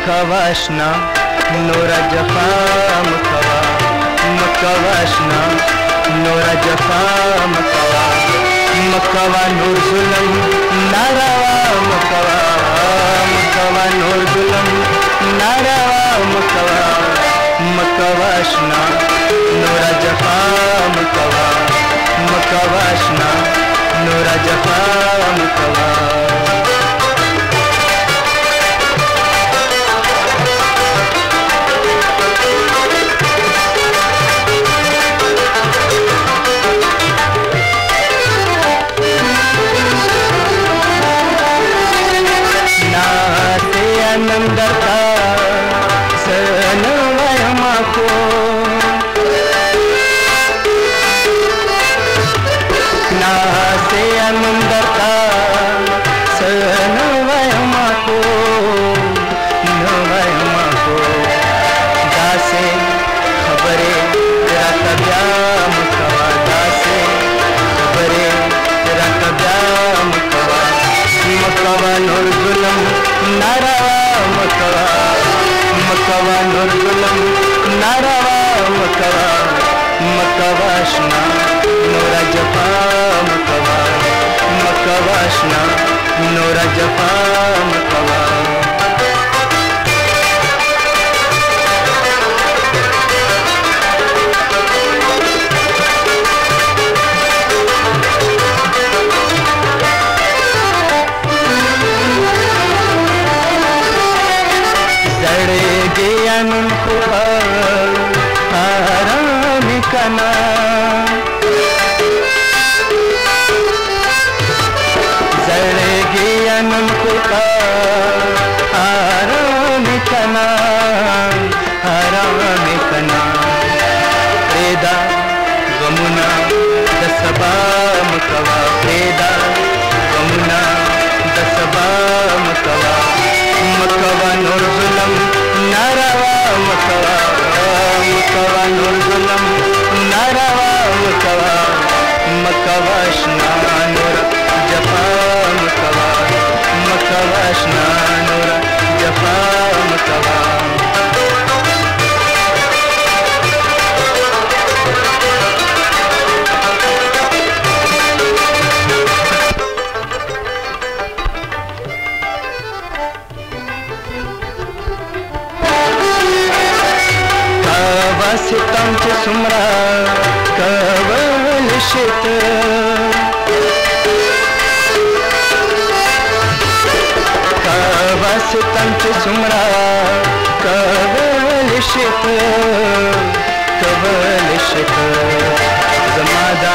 मकवाशना Nora जफा Makwa मकवाशना Nora जफा Makwa Makwa नूर जुलम नारावा मकवा मकवा नूर जुलम नारावा Makwa मकवाशना Nora जफा Makwa मकवाशना Nora जफा Makwa नंदरता सनवयमा को नासे नंदरता सनवयमा को नवयमा को दासे खबरे तेरा कब्याम कवा दासे खबरे तेरा कब्याम कवा मकवा नूर जुलम नारावा मकवा मकवा नूर जुलम नारावा मकवा मकवाशना नोरा जफा मकवा मकवाशना नोरा जफा मकवा आराम कना जड़ेगी अनन को आराम कना आराम कना प्रेदा गमुना दसबा मकवा प्रेदा गमुना दसबा मकवा मकवा नूर जुलम नारावा मकवा मकवा नूर जुलम नारावा मकवा मकवाशना नूर जफा मकवा मकवाशना नूर जफा मकवा सितम च सुमरा कवल शित कवा सितम च सुमरा कवल शित जमादा